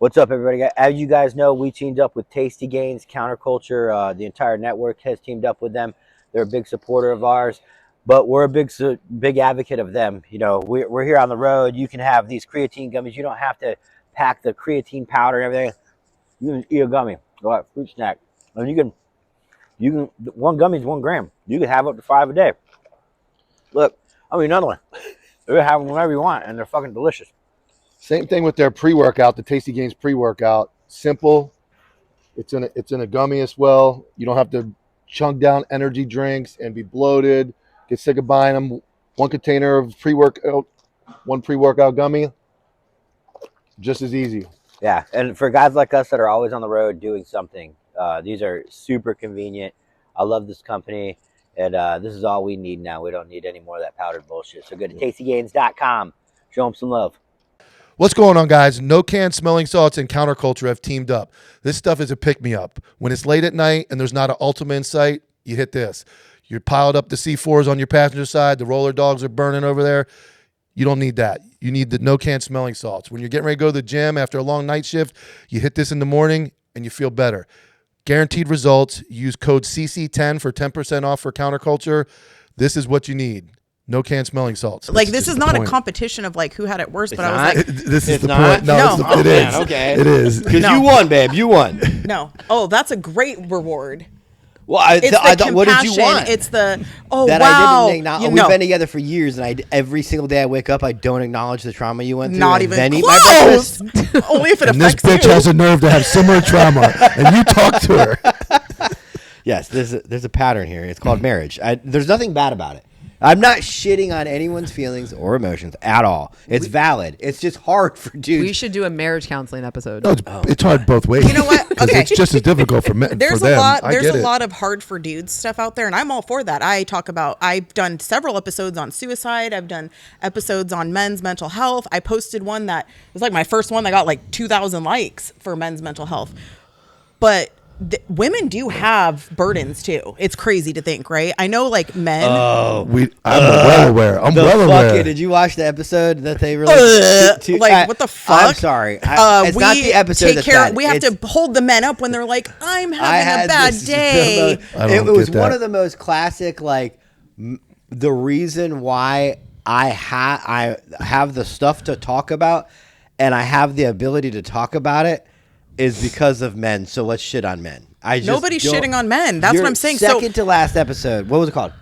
What's up, everybody? As you guys know, we teamed up with Tasty Gains, Counterculture. The entire network has teamed up with them. They're a big supporter of ours, but we're a big advocate of them. You know, we're here on the road. You can have these creatine gummies. You don't have to pack the creatine powder and everything. You can eat a gummy, go out, fruit snack, and you can. One gummy is 1 gram. You can have up to 5 a day. Look, I mean, another one. You can have them whenever you want, and they're fucking delicious. Same thing with their pre-workout, the Tasty Gains pre-workout. Simple. It's in a gummy as well. You don't have to chunk down energy drinks and be bloated. Get sick of buying them. 1 container of pre-workout, 1 pre-workout gummy. Just as easy. Yeah, and for guys like us that are always on the road doing something, these are super convenient. I love this company, and this is all we need now. We don't need any more of that powdered bullshit. So go to tastygains.com. Show them some love. What's going on, guys? No Can Smelling Salts and Counterculture have teamed up. This stuff is a pick-me-up. When it's late at night and there's not an Ultima in sight, you hit this. You're piled up the C4s on your passenger side. The roller dogs are burning over there. You don't need that. You need the No Can Smelling Salts. When you're getting ready to go to the gym after a long night shift, you hit this in the morning and you feel better. Guaranteed results. Use code CC10 for 10% off for Counterculture. This is what you need. No Can Smelling Salts. Like, this is not a competition of like who had it worse, but I was like, this is the not? point. No, it is. Okay. It is. Because you won, babe. You won. no. Oh, that's a great reward. Well, It's the I thought, what did you compassion. want? It's the, oh, that wow. I didn't acknowledge. We've been together for years, and every single day I wake up, I don't acknowledge the trauma you went through. Not and even then eat close. my breakfast. Only if it And this affects bitch you. has a nerve to have similar trauma, and you talk to her. Yes, there's a pattern here. It's called marriage. There's nothing bad about it. I'm not shitting on anyone's feelings or emotions at all. It's valid. It's just hard for dudes. We should do a marriage counseling episode. No, it's hard both ways. You know what? 'Cause Okay. it's just as difficult for men. There's for them. a lot. I There's get a it. lot of hard for dudes stuff out there, and I'm all for that. I've done several episodes on suicide. I've done episodes on men's mental health. I posted one that was like my first one that got like 2,000 likes for men's mental health. But women do have burdens too. It's crazy to think, right? I know, like men. I'm well aware. I'm well aware. Did you watch the episode that they released? What the fuck? I'm sorry. It's not the episode that's bad. We have to hold the men up when they're like, I'm having a bad day. It was one of the most classic, like, the reason why I have the stuff to talk about and I have the ability to talk about it is because of men. So let's shit on men. Nobody's shitting on men. That's what I'm saying. Second to last episode. What was it called?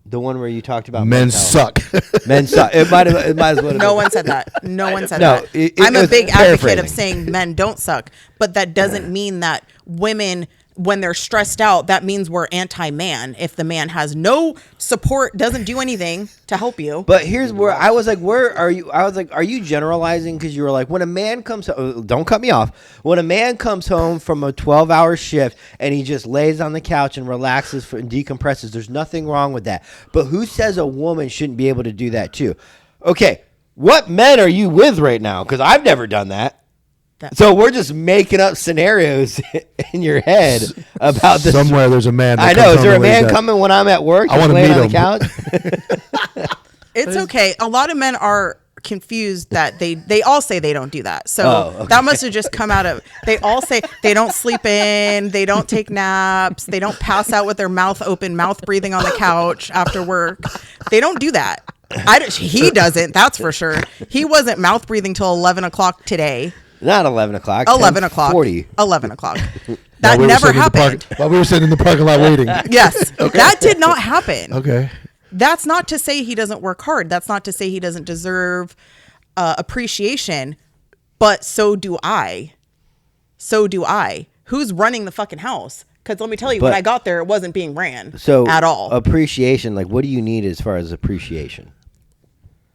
The one where you talked about Men suck. Men suck. It might as well. No one said that. No one said No, that. I'm a big advocate of saying men don't suck, but that doesn't mean that women, when they're stressed out, that means we're anti-man. If the man has no support, doesn't do anything to help you. But here's where I was like, where are you? I was like, are you generalizing? Because you were like, when a man comes home, don't cut me off. When a man comes home from a 12-hour shift and he just lays on the couch and relaxes and decompresses, there's nothing wrong with that. But who says a woman shouldn't be able to do that too? Okay, what men are you with right now? Because I've never done that. So we're just making up scenarios in your head about this. Somewhere there's a man. I know. Is there a man coming when I'm at work? I want to meet on him. The couch? It's okay. A lot of men are confused that they all say they don't do that. So that must have just come out of, they all say they don't sleep in, they don't take naps, they don't pass out with their mouth open, mouth breathing on the couch after work. They don't do that. He doesn't, that's for sure. He wasn't mouth breathing till 11 o'clock today. Not 11 o'clock. 11 o'clock. 40. 11 o'clock. That never happened. While we were sitting in the parking lot waiting. Yes. Okay. That did not happen. Okay. That's not to say he doesn't work hard. That's not to say he doesn't deserve appreciation. But so do I. So do I. Who's running the fucking house? Because let me tell you, when I got there, it wasn't being ran at all. Appreciation, like, what do you need as far as appreciation?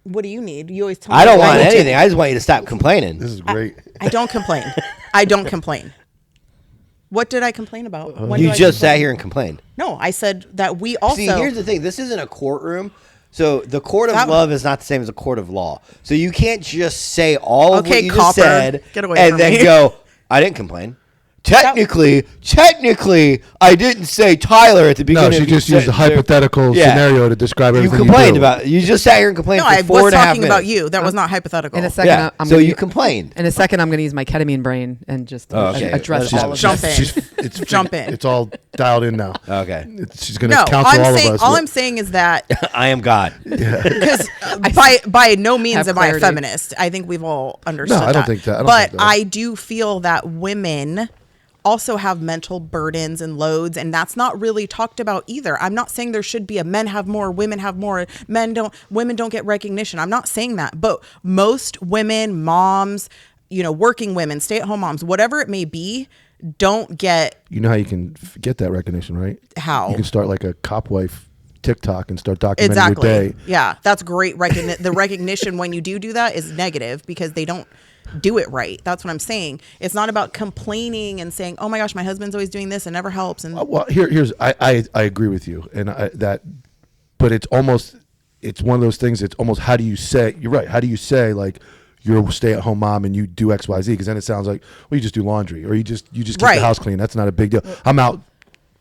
What do you need? You always tell me. I don't want anything. I just want you to stop complaining. This is great. I don't complain. I don't complain. What did I complain about? You just sat here and complained. No, I said that we also. See, here's the thing. This isn't a courtroom. So the court of love is not the same as a court of law. So you can't just say all of what you just said get away and from then me. go, I didn't complain. Technically, I didn't say Tyler at the beginning. No, she just used a hypothetical scenario to describe You everything complained do. about it. You just sat here and complained No, for I 4.5 was minutes. talking about you. That was not hypothetical. In a second, Yeah. I'm So gonna you complained. In a second, I'm going to use my ketamine brain and just address She's- all of Jump this. in. Jump in. It's all dialed in now. Okay. She's going to No, counsel all of us. all I'm saying is that I am God. because by no means Have am I a clarity. feminist. I think we've all understood No, I don't that. think that- I don't but think that. I do feel that women also have mental burdens and loads, and that's not really talked about either. I'm not saying there should be a men have more, women have more, women don't get recognition. I'm not saying that, but most women, moms, working women, stay-at-home moms, whatever it may be, don't get You know how you can get that recognition, right? how. You can start like a cop wife TikTok and start documenting Exactly. your day. Yeah, that's great. The recognition when you do that is negative because they don't do it right. That's what I'm saying. It's not about complaining and saying, "Oh my gosh, my husband's always doing this and never helps." And Well, here's I agree with you, and but it's one of those things. It's almost how do you say? You're right. How do you say like you're a stay-at-home mom and you do X, Y, Z? Because then it sounds like well, you just do laundry or you just keep Right. the house clean. That's not a big deal. I'm out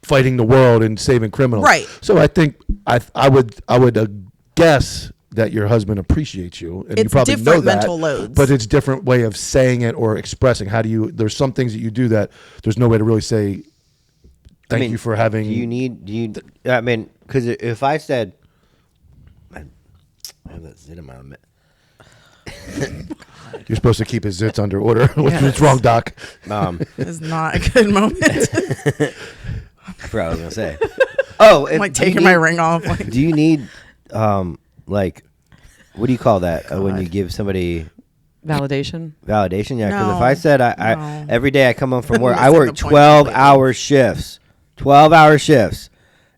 fighting the world and saving criminals. Right. So I think I would guess that your husband appreciates you, and you It's probably different know that, mental loads. but it's different way of saying it or expressing. How do you? There's some things that you do that there's no way to really say. Thank you for having. I mean, because if I said, I have that zit in my mouth. You're supposed to keep his zits under order. What's wrong, Doc? it's not a good moment. I forgot what I was gonna say. Oh, I'm like taking my ring off. Like, Do you need, like, what do you call that when you give somebody Validation. validation? Yeah, because if No. I said No. every day I come home from work, I Missing work the point 12-hour shifts, 12-hour shifts,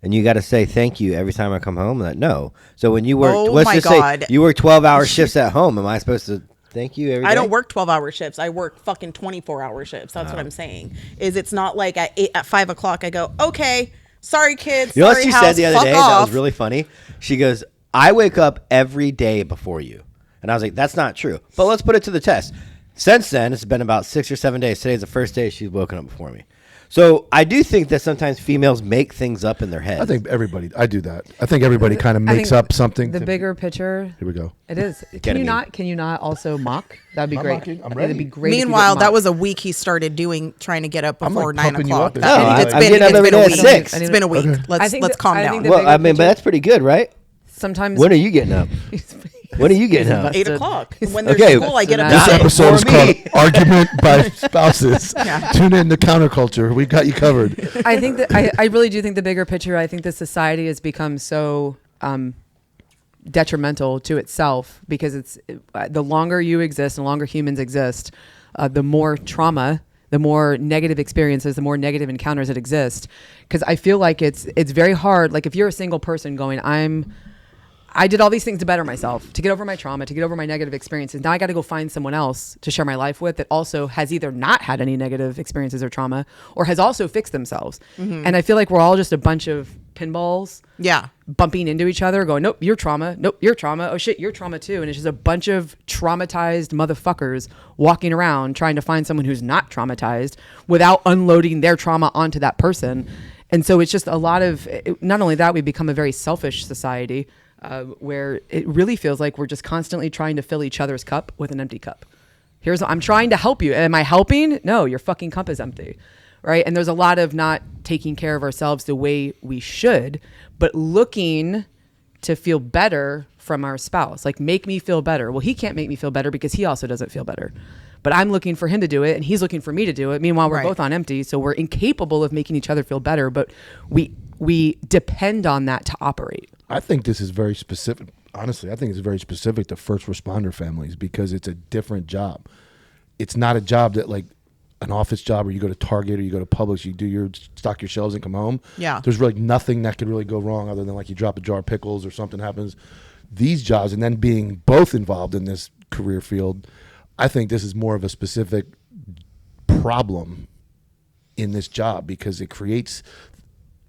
and you got to say thank you every time I come home. No. So when you work, Oh let's my just God. say you work 12-hour shifts at home. Am I supposed to thank you every day? I don't work 12-hour shifts. I work fucking 24-hour shifts. That's what I'm saying. It's not like at 5 o'clock I go, okay, sorry kids, You know what sorry she house, said the other fuck day off. that was really funny? She goes, I wake up every day before you. And I was like, that's not true. But let's put it to the test. Since then, it's been about 6 or 7 days. Today's the first day she's woken up before me. So I do think that sometimes females make things up in their head. I think I do that. I think everybody kind of makes up something. The bigger picture. Here we go. It is. Ketamine. Can you not also mock? That'd be I'm great. mocking. I'm It'd ready. be great. if you Meanwhile, didn't that mock. was a week he started trying to get up I'm, before like, 9 pumping you o'clock. up. No, I'm It's getting up every been a day at week. 6. It's been a week. Okay. Let's calm I down. think the Well, bigger I mean, but picture- that's pretty good, right? sometimes. When are you getting up? When are you getting up? 8 o'clock. When there's Okay. school, I get up. This This Not episode is for called me. Argument by Spouses. Yeah. Tune in to Counterculture. We got you covered. I think that I really do think the bigger picture. I think the society has become so detrimental to itself because it's the longer you exist and the longer humans exist, the more trauma, the more negative experiences, the more negative encounters that exist. Because I feel like it's very hard. Like if you're a single person going, I did all these things to better myself, to get over my trauma, to get over my negative experiences. Now I got to go find someone else to share my life with that also has either not had any negative experiences or trauma or has also fixed themselves. And I feel like we're all just a bunch of pinballs Yeah. bumping into each other going, nope, you're trauma. Nope, you're trauma. Oh shit, you're trauma too. And it's just a bunch of traumatized motherfuckers walking around trying to find someone who's not traumatized without unloading their trauma onto that person. And so it's just a lot of, not only that, we become a very selfish society where it really feels like we're just constantly trying to fill each other's cup with an empty cup. I'm trying to help you. Am I helping? No, your fucking cup is empty. Right. And there's a lot of not taking care of ourselves the way we should, but looking to feel better from our spouse. Like, make me feel better. Well, he can't make me feel better because he also doesn't feel better. But I'm looking for him to do it and he's looking for me to do it. Meanwhile, we're Right. both on empty. So we're incapable of making each other feel better, but we depend on that to operate. I think this is very specific. Honestly, I think it's very specific to first responder families because it's a different job. It's not a job that like an office job where you go to Target or you go to Publix, you do your stock your shelves and come home. Yeah. There's really nothing that could really go wrong other than like you drop a jar of pickles or something happens. These jobs, and then being both involved in this career field, I think this is more of a specific problem in this job because it creates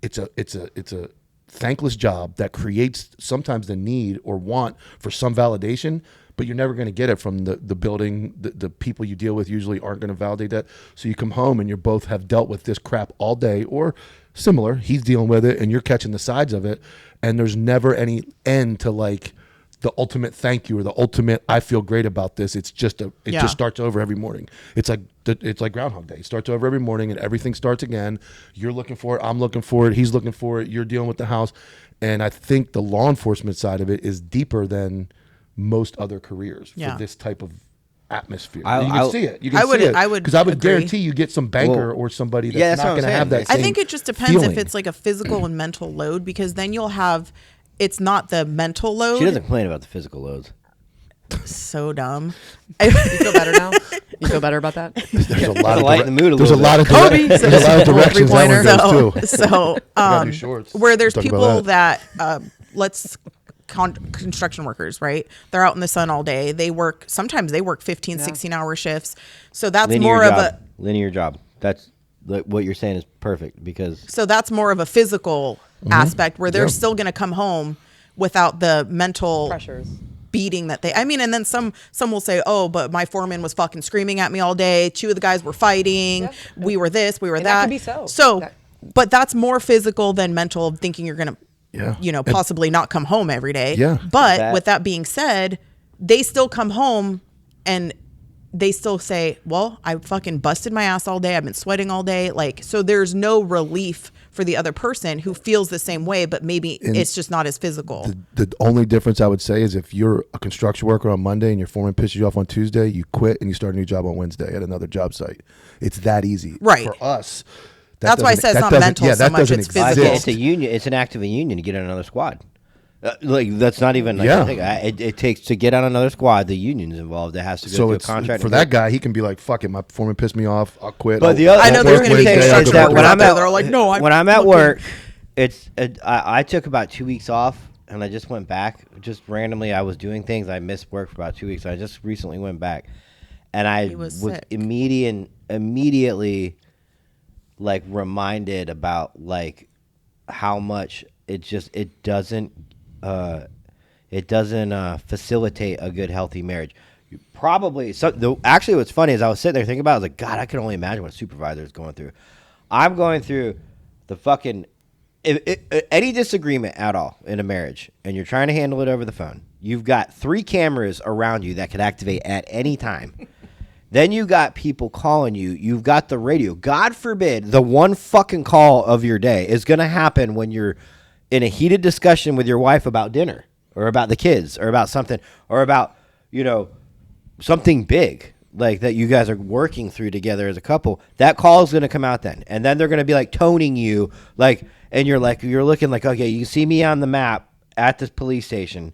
it's a thankless job that creates sometimes the need or want for some validation, but you're never going to get it from the building. The people you deal with usually aren't going to validate that. So you come home and you both have dealt with this crap all day, or similar. He's dealing with it and you're catching the sides of it, and there's never any end to like the ultimate thank you or the ultimate I feel great about this. It's just just starts over every morning. It's like Groundhog Day. It starts over every morning and everything starts again. You're looking for it. I'm looking for it. He's looking for it. You're dealing with the house. And I think the law enforcement side of it is deeper than most other careers for this type of atmosphere. You can see it. You can see it. Because I would guarantee you get some banker or somebody that's not going to have that same I think it just depends feeling. if it's like a physical and mental load, because then you'll have, it's not the mental load. She doesn't complain about the physical loads. So dumb. You feel better now? You feel better about that? There's a lot of lighten the mood a there's a little lot of Kobe, there's a lot of directions that one goes too. So Gotta do shorts. where there's Talk about people that construction workers, right? They're out in the sun all day. They work, sometimes they work 15, 16-hour shifts. So that's linear job. That's like what you're saying is perfect, because so that's more of a physical aspect where they're still going to come home without the mental Pressures. beating that they, I mean, and then some will say, oh, but my foreman was fucking screaming at me all day. 2 of the guys were fighting. We were this, we were And that. that could be so. But that's more physical than mental, of thinking you're going to, possibly not come home every day. Yeah. But with that being said, they still come home and they still say, well, I fucking busted my ass all day. I've been sweating all day. Like, so there's no relief for the other person who feels the same way, but maybe it's just not as physical. The only difference I would say is if you're a construction worker on Monday and your foreman pisses you off on Tuesday, you quit and you start a new job on Wednesday at another job site. It's that easy. Right. For us. That's why I said it's not mental so much, it's physical. It's a union. It's an act of a union to get on another squad. Like, that's not even like a thing. It takes to get on another squad. The union's involved. It has to go through a contract. For that guy, he can be like, "Fuck it, my foreman pissed me off. I'll quit." But I know there's going to be construction workers when I'm out at, there. They're like, no, when I'm at work, I took about 2 weeks off, and I just went back. Just randomly, I was doing things. I missed work for about 2 weeks. I just recently went back, and I was immediately like reminded about like how much it doesn't facilitate a good, healthy marriage. You probably actually what's funny is I was sitting there thinking about it, I was like, God, I can only imagine what a supervisor is going through. I'm going through the fucking any disagreement at all in a marriage, and you're trying to handle it over the phone. You've got 3 cameras around you that could activate at any time. Then you got people calling you. You've got the radio. God forbid the one fucking call of your day is going to happen when you're in a heated discussion with your wife about dinner or about the kids or about something or about, something big like that you guys are working through together as a couple. That call is going to come out then. And then they're going to be like toning you like, and you're looking like, okay, you see me on the map at this police station.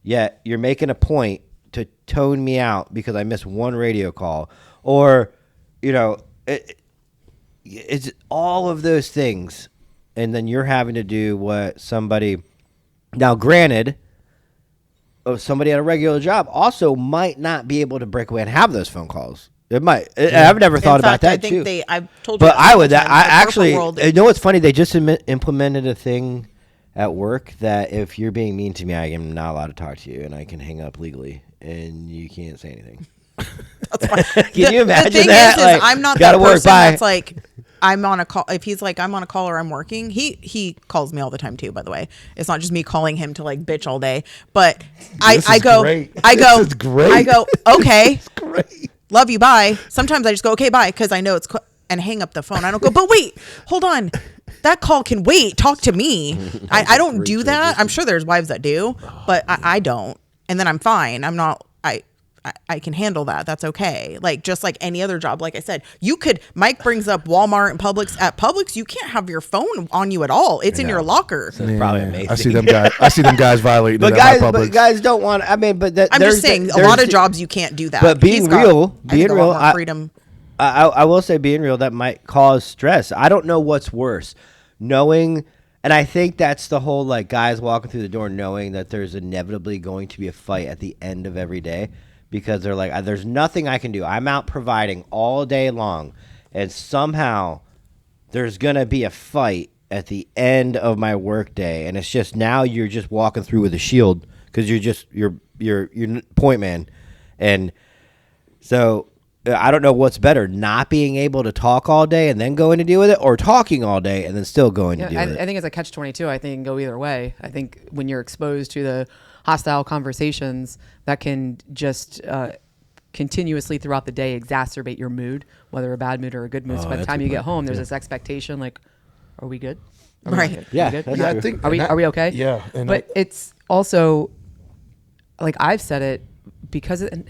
Yet you're making a point to tone me out because I missed one radio call, or, it's all of those things. And then you're having to do what somebody, now granted, somebody at a regular job also might not be able to break away and have those phone calls. It might. I've never thought about that too. I've told you. But I would. I actually. You know what's funny? They just implemented a thing at work that if you're being mean to me, I am not allowed to talk to you, and I can hang up legally, and you can't say anything. That's fine. Can you imagine the thing that? Is, like, I'm not that person that's like, I'm on a call. If he's like, I'm on a call or I'm working, he calls me all the time too, by the way. It's not just me calling him to like bitch all day, but I go, okay. It's great. Love you, bye. Sometimes I just go, okay, bye, because I know it's, and hang up the phone. I don't go, but wait, hold on. That call can wait. Talk to me. I don't do that. I'm sure there's wives that do, but I don't. And then I'm fine. I'm not, I can handle that. That's okay. Like, just like any other job. Like I said, Mike brings up Walmart and Publix. At Publix, you can't have your phone on you at all. It's in your locker. So it's probably amazing. I see them guys violating but that but guys don't want, I'm just saying, a lot of jobs you can't do that. But being real, freedom. I will say being real, that might cause stress. I don't know what's worse. Knowing, and I think that's the whole, like, guys walking through the door knowing that there's inevitably going to be a fight at the end of every day because they're like, there's nothing I can do. I'm out providing all day long, and somehow there's going to be a fight at the end of my work day, and it's just now you're just walking through with a shield because you're your point man. And so I don't know what's better, not being able to talk all day and then going to deal with it, or talking all day and then still going to deal with it. I think it's a catch-22. I think it can go either way. I think when you're exposed to the hostile conversations, that can just continuously throughout the day exacerbate your mood, whether a bad mood or a good mood. So by the time you get home, there's this expectation like, are we good? Are we Right. good? Yeah, Are we good? that's Yeah, I true. think. Are we okay? Yeah, and But it's also like I've said it because and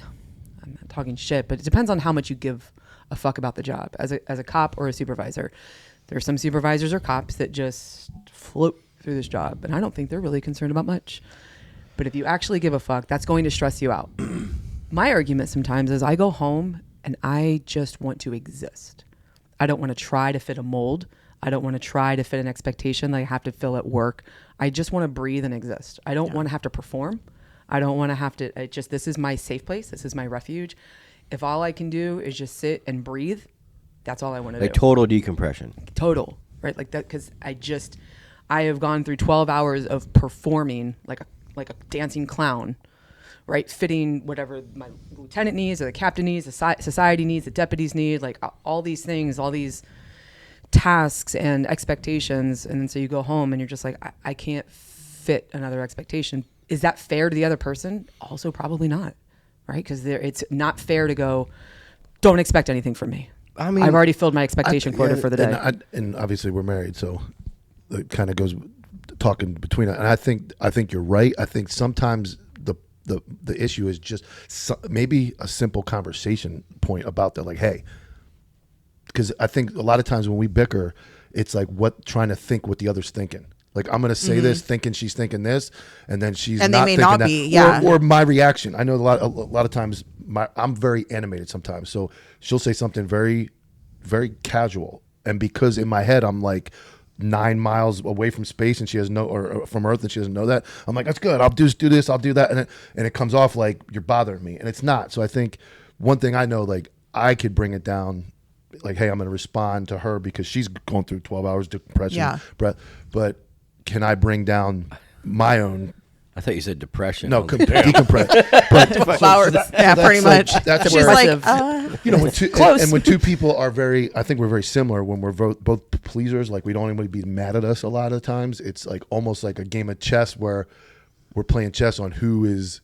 I'm not talking shit, but it depends on how much you give a fuck about the job as a cop or a supervisor. There are some supervisors or cops that just float through this job, and I don't think they're really concerned about much. But if you actually give a fuck, that's going to stress you out. My argument sometimes is I go home and I just want to exist. I don't want to try to fit a mold. I don't want to try to fit an expectation that I have to fill at work. I just want to breathe and exist. I don't want to have to perform. I don't want to have to, this is my safe place. This is my refuge. If all I can do is just sit and breathe, that's all I want to do. Like total decompression. Total, right? Like that, because I have gone through 12 hours of performing like a dancing clown, right? Fitting whatever my lieutenant needs or the captain needs, the society needs, the deputies need, like all these things, all these tasks and expectations. And then so you go home and you're just like, I can't fit another expectation. Is that fair to the other person? Also probably not, right? Because it's not fair to go, don't expect anything from me. I mean, I've already filled my expectation quota for the day. And obviously we're married, so it kind of goes talking between. And I think you're right. I think sometimes the issue is just maybe a simple conversation point about that, like, hey, because I think a lot of times when we bicker, it's like trying to think what the other's thinking. Like, I'm going to say this thinking she's thinking this, and then she's And not they may thinking not that. be, yeah. Or my reaction. I know a lot of times I'm very animated sometimes. So she'll say something very, very casual. And because in my head, I'm like 9 miles away from space and she has or from Earth and she doesn't know that, I'm like, that's good. I'll just do this. I'll do that. And it comes off like you're bothering me. And it's not. So I think one thing I know, like, I could bring it down. Like, hey, I'm going to respond to her because she's going through 12 hours depression. Yeah. But can I bring down my own? I thought you said depression. No, decompress. But Flowers. Yeah, pretty like- much. that's She's where- like, when two, Close. and when two people are I think we're very similar when we're both pleasers. Like, we don't want to be mad at us a lot of times. It's like almost like a game of chess where we're playing chess on who is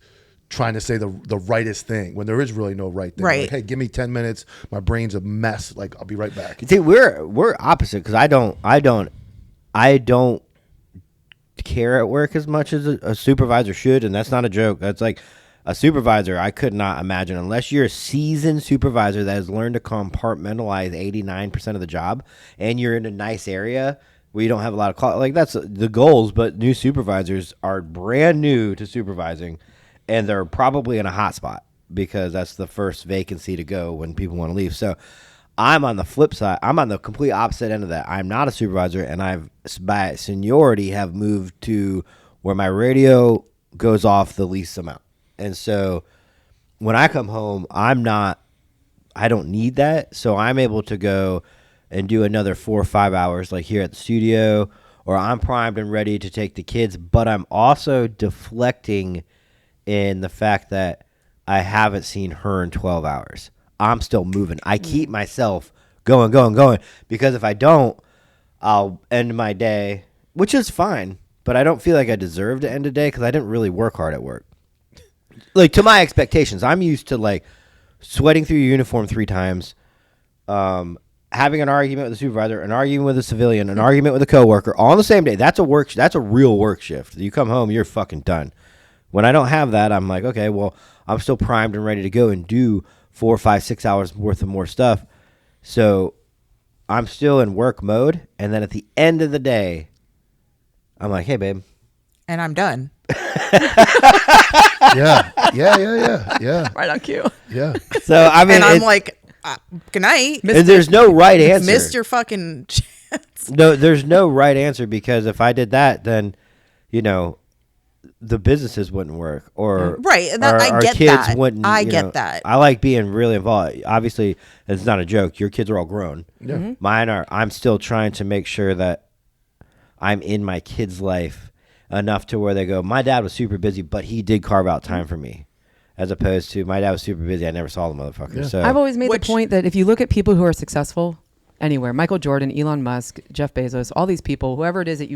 trying to say the rightest thing when there is really no right thing. Right. Like, hey, give me 10 minutes. My brain's a mess. Like, I'll be right back. See, we're opposite because I don't care at work as much as a supervisor should, and that's not a joke. That's like a supervisor. I could not imagine, unless you're a seasoned supervisor that has learned to compartmentalize 89% of the job, and you're in a nice area where you don't have a lot of like that's the goals. But new supervisors are brand new to supervising, and they're probably in a hot spot because that's the first vacancy to go when people want to leave. So I'm on the flip side. I'm on the complete opposite end of that. I'm not a supervisor, and I've, by seniority, have moved to where my radio goes off the least amount. And so when I come home, I don't need that. So I'm able to go and do another 4 or 5 hours like here at the studio, or I'm primed and ready to take the kids. But I'm also deflecting in the fact that I haven't seen her in 12 hours. I'm still moving. I keep myself going, because if I don't, I'll end my day, which is fine, but I don't feel like I deserve to end a day because I didn't really work hard at work. Like, to my expectations, I'm used to, like, sweating through your uniform 3 times, having an argument with a supervisor, an argument with a civilian, an argument with a coworker, all on the same day. That's a real work shift. You come home, you're fucking done. When I don't have that, I'm like, okay, well, I'm still primed and ready to go and do 4, 5, 6 hours worth of more stuff. So I'm still in work mode. And then at the end of the day, I'm like, hey, babe. and I'm done. Yeah. Right on cue. Yeah. So, I mean, And I'm like, good night. and there's no right answer. Missed your fucking chance. No, there's no right answer, because if I did that, then, the businesses wouldn't work, or Right, and that- I our get kids that. wouldn't. I get that. I like being really involved. Obviously, it's not a joke. Your kids are all grown. Yeah. Mine are. I'm still trying to make sure that I'm in my kid's life enough to where they go, my dad was super busy, but he did carve out time for me. As opposed to my dad was super busy. I never saw the motherfucker. Yeah. So I've always made the point that if you look at people who are successful anywhere, Michael Jordan, Elon Musk, Jeff Bezos, all these people, whoever it is that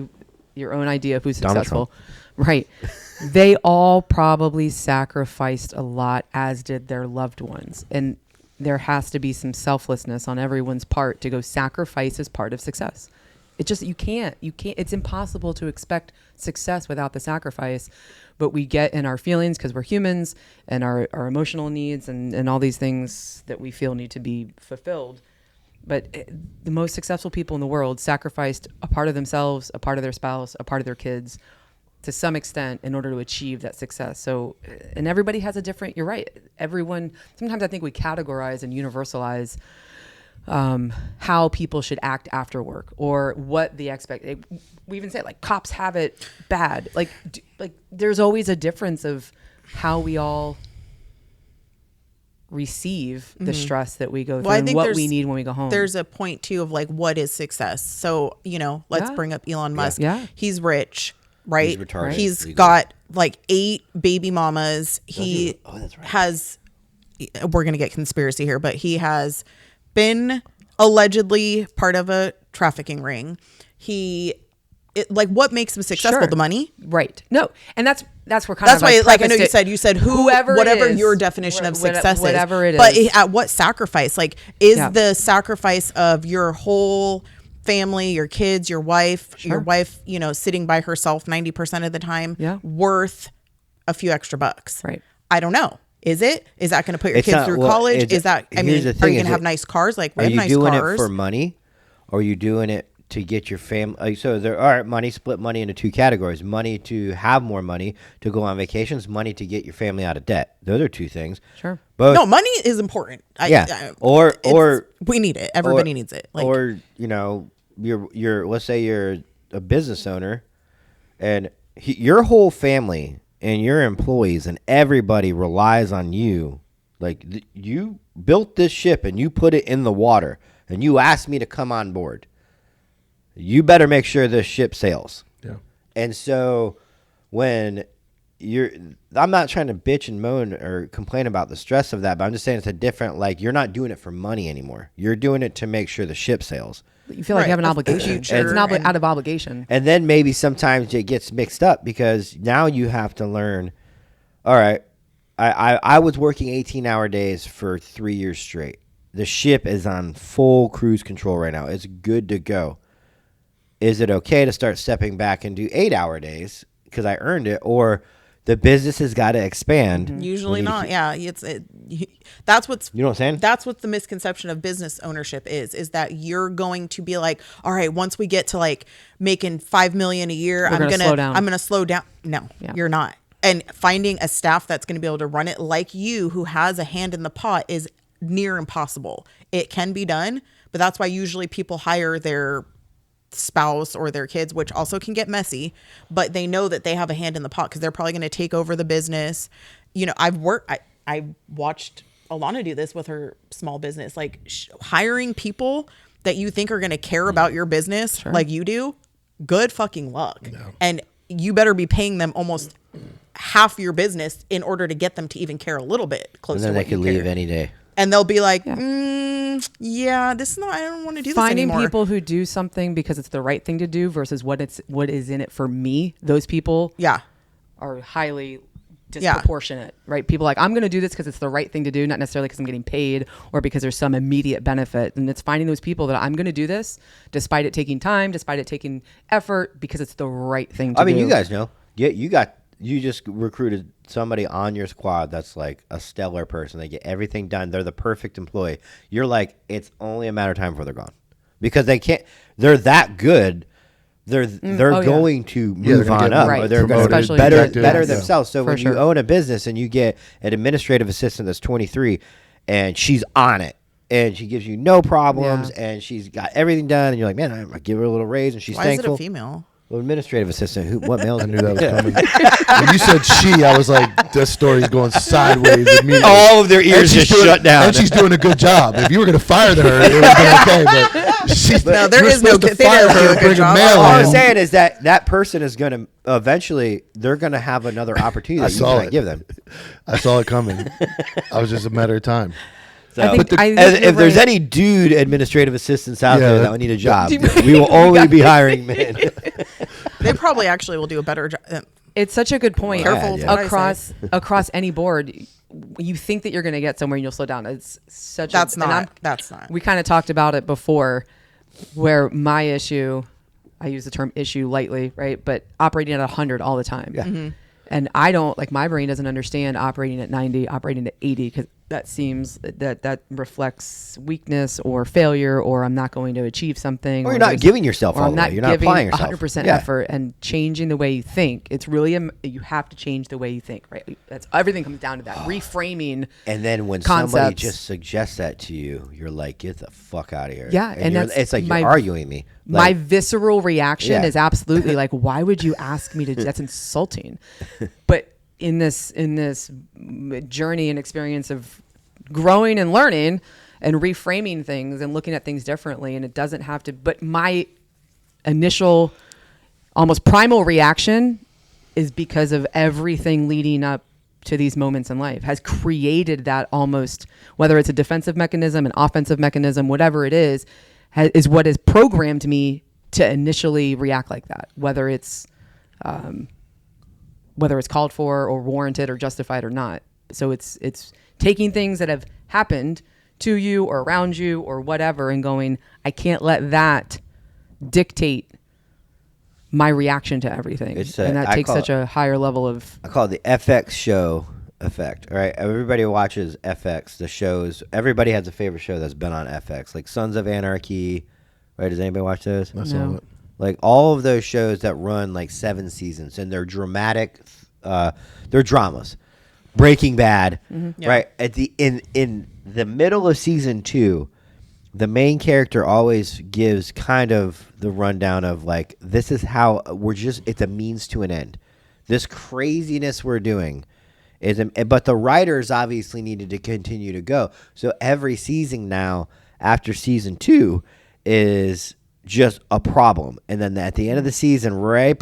your own idea of who's successful, right? They all probably sacrificed a lot, as did their loved ones. And there has to be some selflessness on everyone's part to go sacrifice as part of success. It just, you can't, it's impossible to expect success without the sacrifice. But we get in our feelings because we're humans, and our emotional needs and all these things that we feel need to be fulfilled. But the most successful people in the world sacrificed a part of themselves, a part of their spouse, a part of their kids to some extent in order to achieve that success. So, and everybody has a different, you're right. Everyone, sometimes I think we categorize and universalize how people should act after work, or what the we even say like cops have it bad. Like there's always a difference of how we all receive the stress that we go through, and what we need when we go home. There's a point too of like, what is success? So, let's bring up Elon Musk. Yeah. He's rich, right? He's retarded. He's got like 8 baby mamas. He that's right. has, we're going to get conspiracy here, but he has been allegedly part of a trafficking ring. What makes him successful? Sure. The money, right? No, and that's where that's why. Like I know you said whoever, whatever it is, your definition of success whatever is, it but is. at what sacrifice? Like, is the sacrifice of your whole family, your kids, your wife, sitting by herself 90% of the time, worth a few extra bucks? Right. I don't know. Is it? Is that going to put your kids through college? Is that? I mean, are you going to have nice cars? Like, we have nice cars. Are you doing it for money, or are you doing it to get your family? So there are split money into 2 categories: money to have more money to go on vacations, money to get your family out of debt. Those are 2 things. Sure. But no, money is important. Or we need it. Everybody needs it. Like, or you're let's say you're a business owner, and your whole family and your employees and everybody relies on you. Like, you built this ship and you put it in the water, and you asked me to come on board. You better make sure this ship sails. Yeah. And so when I'm not trying to bitch and moan or complain about the stress of that, but I'm just saying it's a different, like, you're not doing it for money anymore. You're doing it to make sure the ship sails. You feel like you have an obligation. It's out of obligation. And then maybe sometimes it gets mixed up, because now you have to learn, all right, I was working 18-hour days for 3 years straight. The ship is on full cruise control right now. It's good to go. Is it okay to start stepping back and do 8-hour days because I earned it, or the business has got to expand? Usually not. Yeah, that's what's, you know what I'm saying? That's what the misconception of business ownership is that you're going to be like, all right, once we get to like making $5 million a year, I'm gonna slow down. No, you're not. And finding a staff that's going to be able to run it like you, who has a hand in the pot, is near impossible. It can be done, but that's why usually people hire their spouse or their kids, which also can get messy, but they know that they have a hand in the pot because they're probably going to take over the business. I watched Alana do this with her small business, like hiring people that you think are going to care about your business like you do. Good fucking luck. No. And you better be paying them almost half your business in order to get them to even care a little bit closer. And then they could leave any day. And they'll be like, this is not, I don't want to do this anymore. Finding people who do something because it's the right thing to do versus what is in it for me. Those people are highly disproportionate, right? People like, I'm going to do this because it's the right thing to do, not necessarily because I'm getting paid or because there's some immediate benefit. And it's finding those people that I'm going to do this despite it taking time, despite it taking effort, because it's the right thing to do. I mean, you guys know, you just recruited somebody on your squad that's like a stellar person. They get everything done. They're the perfect employee. You're like, it's only a matter of time before they're gone, because they're that good. They're going to move on up, or they're going to be better themselves. So when you own a business and you get an administrative assistant that's 23 and she's on it and she gives you no problems and she's got everything done, and you're like, man, I'm gonna give her a little raise, and she's thankful. Why is it a female? Well, administrative assistant. What male? I knew that was coming. When you said she, I was like, this story's going sideways immediately. All of their ears just shut down. And she's doing a good job. If you were going to fire her, it would have been okay. But No, there You're is no supposed to good. They fire didn't do her a and good bring a job. mail All I'm in. saying is that person is going to eventually, they're going to have another opportunity I that you saw cannot it. give them. I saw it coming. I was just a matter of time. So, I think if you're there's right. any dude administrative assistants out Yeah, there that- that would need a job, we will only be hiring men. They probably actually will do a better job. It's such a good point. Careful with what I Across any board, you think that you're going to get somewhere and you'll slow down. It's such. That's a, and not. That's not. We kind of talked about it before, where my issue, I use the term issue lightly, right? But operating at 100 all the time. Yeah. Mm-hmm. And I don't, like, my brain doesn't understand operating at 90, operating at 80, because that seems that reflects weakness or failure, or I'm not going to achieve something. Or you're not giving yourself or all I'm the way. not You're not giving applying yourself. 100% Yeah. effort and changing the way you think. It's really, you have to change the way you think, right? That's everything comes down to that. Reframing. And then when somebody Concepts. just suggests that to you, you're like, get the fuck out of here. Yeah, and you're- that's it's like my- you're arguing me. My Like, visceral reaction Yeah. is absolutely like, why would you ask me to? That's insulting. But in this journey and experience of growing and learning and reframing things and looking at things differently, and it doesn't have to. But my initial, almost primal reaction is because of everything leading up to these moments in life has created that, almost, whether it's a defensive mechanism, an offensive mechanism, whatever it is what has programmed me to initially react like that, whether it's called for or warranted or justified or not. So it's taking things that have happened to you or around you or whatever and going, I can't let that dictate my reaction to everything. And that takes such a higher level of... I call it the FX show effect. All right, everybody watches FX, the shows. Everybody has a favorite show that's been on FX, like Sons of Anarchy. Right? Does anybody watch those? I saw No. it. Like all of those shows that run like 7 seasons, and they're dramatic. They're dramas. Breaking Bad, Yeah. right? At the in the middle of season 2, the main character always gives kind of the rundown of like, this is how it's a means to an end. This craziness we're doing but the writers obviously needed to continue to go. So every season now, after season 2, is just a problem. And then at the end of the season, right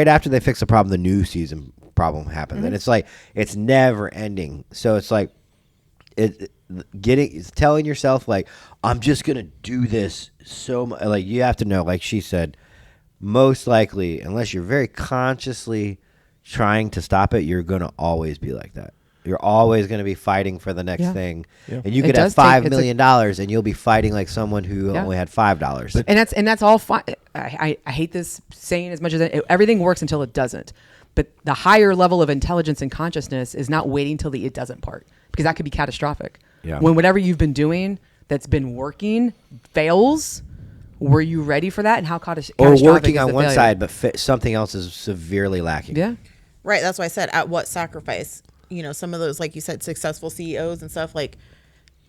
after they fix the problem, the new season problem happens. And it's like, it's never ending. So it's like, telling yourself like, I'm just gonna do this so much. Like, you have to know, like she said, most likely, unless you're very consciously trying to stop it, you're gonna always be like that. You're always going to be fighting for the next thing. Yeah. And you could have $5 million and you'll be fighting like someone who only had $5. And that's all fine. I hate this saying as much as everything works until it doesn't. But the higher level of intelligence and consciousness is not waiting till the it doesn't part, because that could be catastrophic. Yeah. When whatever you've been doing that's been working fails, were you ready for that? And how catastrophic or is working on the one failure? side, but something else is severely lacking. Yeah. Right. That's why I said, at what sacrifice? You know, some of those, like you said, successful CEOs and stuff, like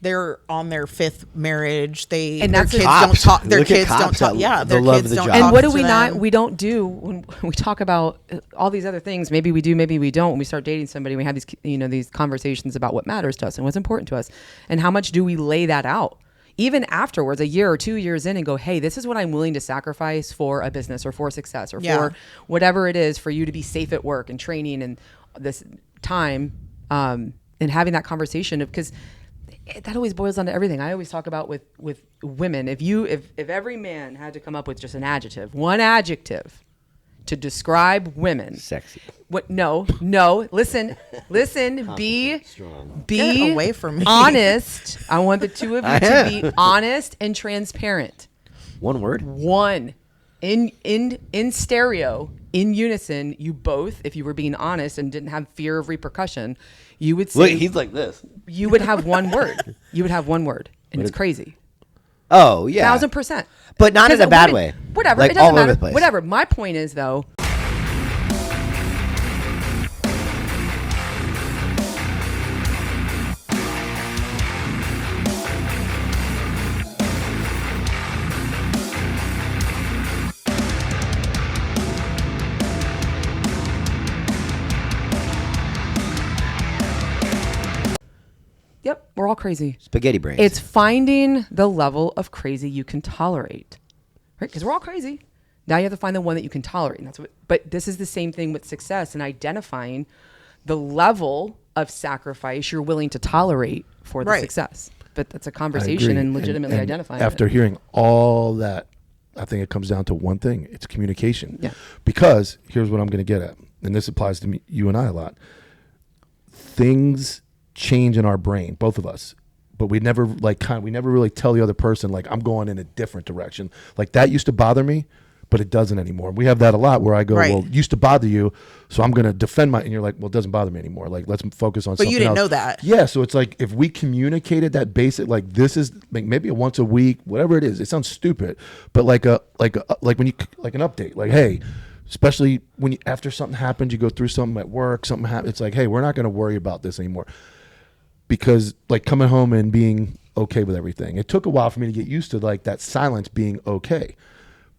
they're on their 5th marriage. And their that's kids cops. don't talk. Their Look at kids don't cops talk. that Yeah, their love kids the don't job. talk And what do to we them. not? We don't do when we talk about all these other things. Maybe we do, maybe we don't. When we start dating somebody, we have these, these conversations about what matters to us and what's important to us, and how much do we lay that out, even afterwards, a year or 2 years in, and go, hey, this is what I'm willing to sacrifice for a business or for success or for whatever it is for you to be safe at work and training and this time, and having that conversation, because that always boils down to everything. I always talk about with women. If every man had to come up with just one adjective to describe women. Sexy. What? No. Listen. Be Get away from me. honest. I want the two of you to be honest and transparent. One word? One. In stereo, in unison, you both, if you were being honest and didn't have fear of repercussion, you would say... Look, he's like this. You would have one word. And it's crazy. Oh, yeah. 1,000%. But not in a bad way. Whatever. Like It doesn't all over matter. the place. Whatever. My point is, though... Yep. We're all crazy. Spaghetti brains. It's finding the level of crazy you can tolerate, right? Because we're all crazy. Now you have to find the one that you can tolerate. And that's what. But this is the same thing with success and identifying the level of sacrifice you're willing to tolerate for the success. But that's a conversation and legitimately identifying. After hearing all that, I think it comes down to one thing. It's communication. Yeah. Because here's what I'm going to get at. And this applies to you and I a lot. Things change in our brain, both of us, but we never really tell the other person, like, I'm going in a different direction. Like, that used to bother me, but it doesn't anymore. We have that a lot where I go, well, it used to bother you, so I'm going to defend and you're like, well, it doesn't bother me anymore. Like, let's focus on something else. But you didn't know that. Yeah, so it's like, if we communicated that basic, like, this is like maybe a once a week, whatever it is. It sounds stupid, but like when you, like an update, like, hey, especially when you, after something happens, you go through something at work, something happens, it's like, hey, we're not going to worry about this anymore. Because like coming home and being okay with everything, it took a while for me to get used to like that silence being okay.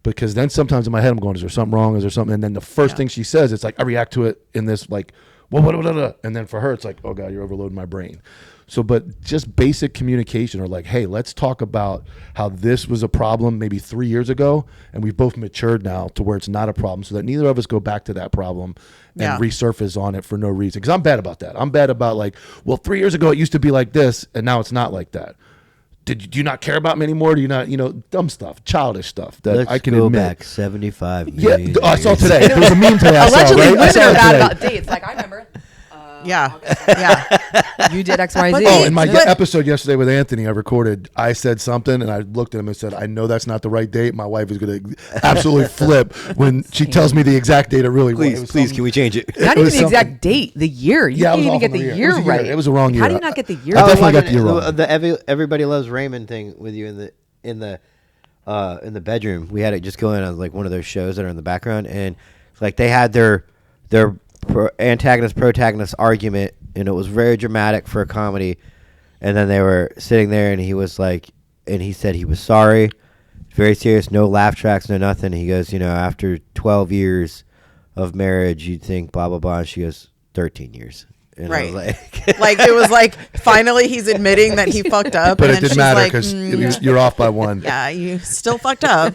Because then sometimes in my head I'm going, is there something wrong? Is there something? And then the first thing she says, it's like I react to it in this like, what? And then for her, it's like, oh God, you're overloading my brain. So, but just basic communication, or like, hey, let's talk about how this was a problem maybe 3 years ago, and we've both matured now to where it's not a problem, so that neither of us go back to that problem and resurface on it for no reason. Because I'm bad about that. I'm bad about like, well, 3 years ago it used to be like this, and now it's not like that. Do you not care about me anymore? Do you not, dumb stuff, childish stuff that I can admit. Let's go back 75 million I saw today. There was a meme today. Allegedly, I women saw are bad today. about dates. Like, I remember. Yeah. You did X, Y, Z. Oh, in my episode yesterday with Anthony, I recorded, I said something and I looked at him and said, I know that's not the right date. My wife is going to absolutely flip when she tells me the exact date it really was. Please, can we change it? Not even the exact date, the year. You can't even get the year right. It was a wrong year. How do you not get the year I right? definitely got the year wrong. The Everybody Loves Raymond thing with you in the bedroom. We had it just going on like one of those shows that are in the background, and like they had their antagonist protagonist argument, and it was very dramatic for a comedy. And then they were sitting there, and he was like, and he said he was sorry, very serious, no laugh tracks, no nothing. He goes, after 12 years of marriage, you'd think blah blah blah. And she goes, 13 years. And I was like it was like finally he's admitting that he fucked up, but and it didn't matter because you're off by one. Yeah, you still fucked up.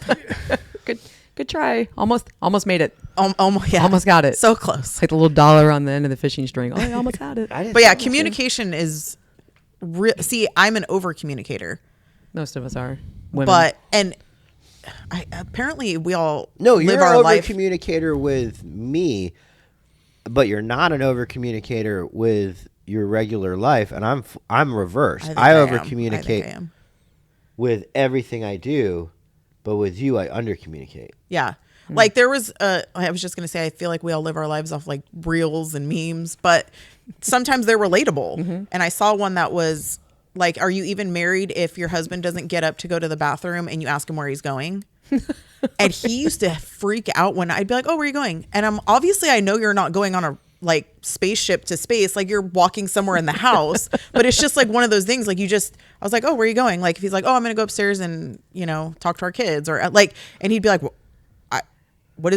Good try. Almost made it. Almost got it. So close. Like the little dollar on the end of the fishing string. Oh, you almost had it. But yeah, communication is see, I'm an over communicator. Most of us are women. But apparently we all live you're our an over life communicator with me, but you're not an over communicator with your regular life, and I'm reversed. I over communicate with everything I do. But with you, I under-communicate. Yeah. Like there was, I was just going to say, I feel like we all live our lives off like reels and memes, but sometimes they're relatable. Mm-hmm. And I saw one that was like, are you even married if your husband doesn't get up to go to the bathroom and you ask him where he's going? And he used to freak out when I'd be like, oh, where are you going? And I know you're not going on a like spaceship to space, like you're walking somewhere in the house, but it's just like one of those things. Like I was like, oh, where are you going? Like if he's like, oh, I'm going to go upstairs and talk to our kids, or like, and he'd be like, well, what?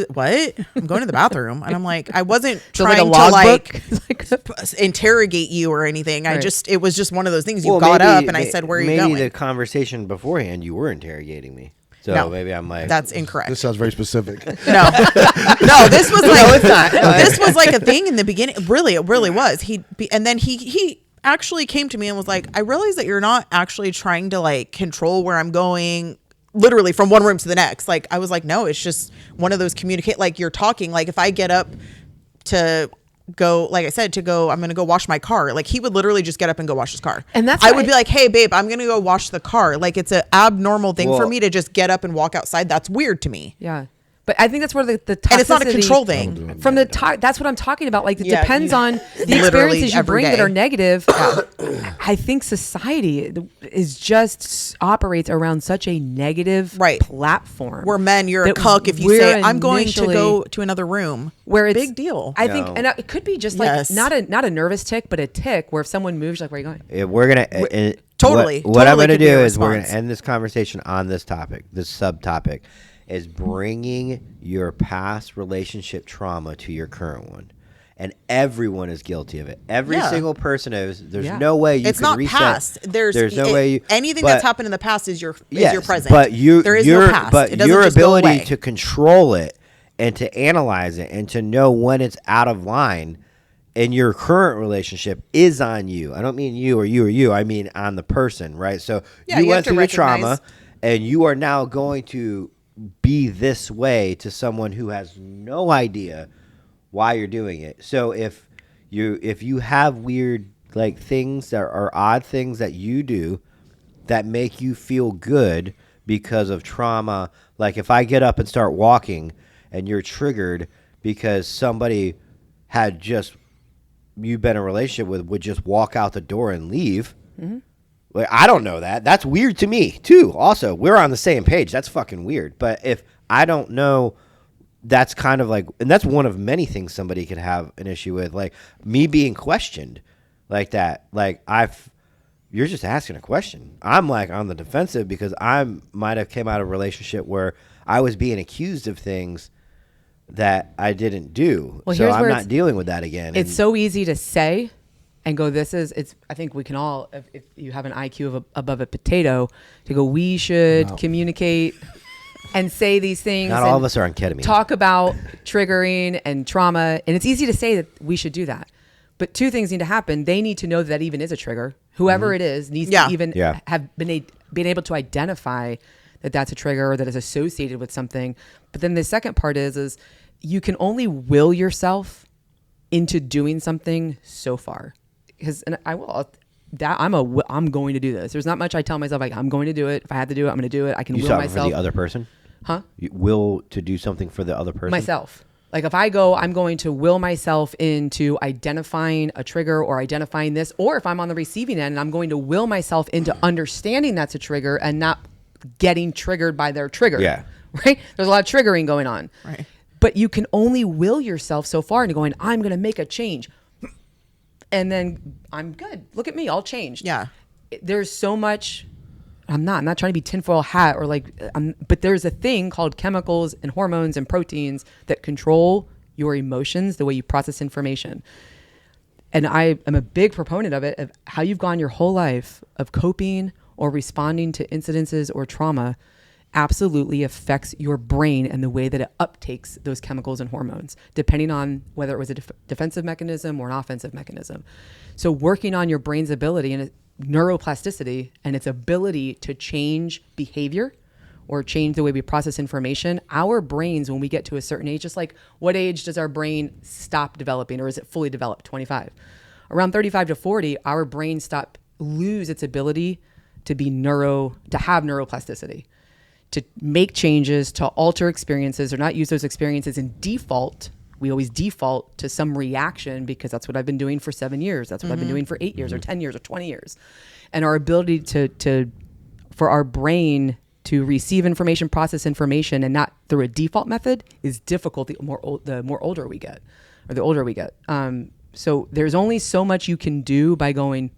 I'm going to the bathroom. And I'm like, I wasn't trying to interrogate you or anything. Right. It was just one of those things. You got up and I said, where are you going? Maybe the conversation beforehand, you were interrogating me. So maybe I'm like, that's incorrect. This sounds very specific. No, this was like, it's not. This was like a thing in the beginning. Really, it really was. And then he actually came to me and was like, I realize that you're not actually trying to like control where I'm going, literally from one room to the next. Like I was like, no, it's just one of those communicate. Like you're talking. Like if I get up to go, like I said, I'm going to go wash my car. Like he would literally just get up and go wash his car. And I would be like, hey babe, I'm going to go wash the car. Like it's an abnormal thing for me to just get up and walk outside. That's weird to me. Yeah. But I think that's where the toxicity, and it's not a control thing. From that's what I'm talking about. Like it depends on the experiences you bring that are negative. I think society is just operates around such a negative platform. Where men, you're a cuck if you say I'm going to go to another room. Where it's big deal. I think, and it could be just like not a nervous tick, but a tick where if someone moves, like where are you going? We're gonna totally. What I'm gonna do is we're gonna end this conversation on this topic, this subtopic. Is bringing your past relationship trauma to your current one and everyone is guilty of it. Every single person is. There's Yeah. no way you It's can not reset. past. There's no way you anything but- that's happened in the past is your present. But there is no past. But It doesn't your just go ability away. to control it and to analyze it and to know when it's out of line in your current relationship is on you. I don't mean you or you or you. I mean on the person, right? So Yeah, you you went have to through the trauma, recognize- and you are now going to be this way to someone who has no idea why you're doing it. So if you have weird like things that are odd things that you do that make you feel good because of trauma, like if I get up and start walking and you're triggered because somebody had just you've been in a relationship with would just walk out the door and leave. Mm-hmm. Like, I don't know that. That's weird to me too. Also, we're on the same page. That's fucking weird. But if I don't know, that's kind of like, and that's one of many things somebody could have an issue with, like me being questioned like that. Like you're just asking a question. I'm like on the defensive because I might have came out of a relationship where I was being accused of things that I didn't do. Well, so here's I'm where not dealing with that again. It's so easy to say and go, I think we can all, if you have an IQ above a potato, to go, we should communicate and say these things. Not all of us are on ketamine. Talk about triggering and trauma. And it's easy to say that we should do that. But two things need to happen. They need to know that even is a trigger. Whoever it is needs to even have been able to identify that that's a trigger or that is associated with something. But then the second part is you can only will yourself into doing something so far. Because I'm going to do this. There's not much I tell myself, like, I'm going to do it. If I have to do it, I'm going to do it. I can will myself. For the other person? Huh? You will to do something for the other person? Myself. Like if I go, I'm going to will myself into identifying a trigger or identifying this, or if I'm on the receiving end and I'm going to will myself into understanding that's a trigger and not getting triggered by their trigger. Yeah. Right? There's a lot of triggering going on. Right. But you can only will yourself so far into going, I'm going to make a change. And then I'm good. Look at me. I'll change. Yeah. There's so much. I'm not trying to be tinfoil hat or like, but there's a thing called chemicals and hormones and proteins that control your emotions, the way you process information. And I am a big proponent of it, of how you've gone your whole life of coping or responding to incidences or trauma absolutely affects your brain and the way that it uptakes those chemicals and hormones, depending on whether it was a defensive mechanism or an offensive mechanism. So working on your brain's ability and neuroplasticity and its ability to change behavior or change the way we process information, our brains, when we get to a certain age, just like what age does our brain stop developing, or is it fully developed? 25. Around 35 to 40, our brain lose its ability to have neuroplasticity, to make changes, to alter experiences, or not use those experiences in default. We always default to some reaction because that's what I've been doing for 7 years. That's what I've been doing for 8 years or 10 years or 20 years. And our ability for our brain to receive information, process information, and not through a default method is difficult the more older we get, or the older we get. So there's only so much you can do by going,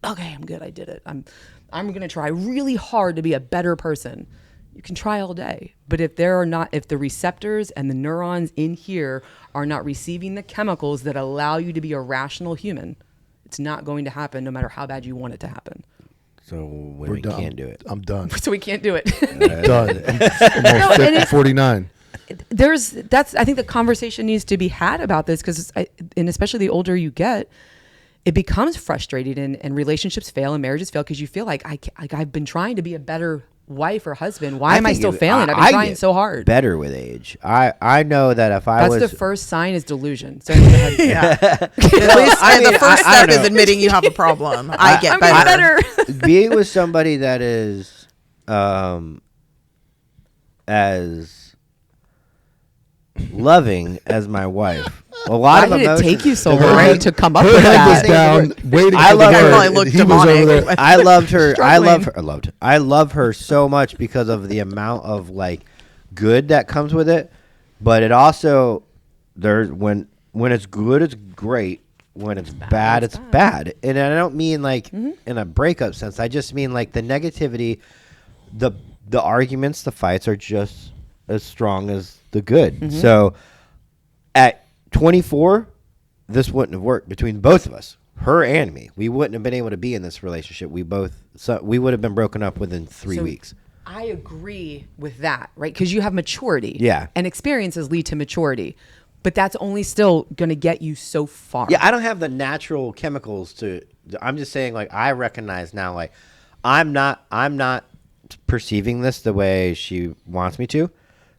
okay, I'm good. I did it. I'm going to try really hard to be a better person. You can try all day, but if the receptors and the neurons in here are not receiving the chemicals that allow you to be a rational human, it's not going to happen no matter how bad you want it to happen. So we can't do it. I'm done. So we can't do it. Done. I'm almost 49. I think the conversation needs to be had about this because, and especially the older you get, it becomes frustrating and relationships fail and marriages fail because you feel like I've been trying to be a better wife or husband. Why am I still failing? I've been trying so hard. Better with age. I know that if I was... That's the first sign is delusion. So yeah. At least the first step is admitting you have a problem. I get better. Being with somebody that is as loving as my wife. A lot of emotions. Why did it take you so long to come up with that? Down, waiting I for love the her. word. Looked He was over demonic. there. I love her so much because of the amount of like good that comes with it, but it also when it's good it's great, when it's bad it's bad. And I don't mean like in a breakup sense. I just mean like the negativity, the arguments, the fights are just as strong as the good. So at 24, this wouldn't have worked between both of us, her and me. We wouldn't have been able to be in this relationship. We would have been broken up within 3 weeks. I agree with that, right? Because you have maturity. Yeah. And experiences lead to maturity. But that's only still going to get you so far. Yeah, I don't have the natural chemicals to. I'm just saying, like, I recognize now, like, I'm not perceiving this the way she wants me to.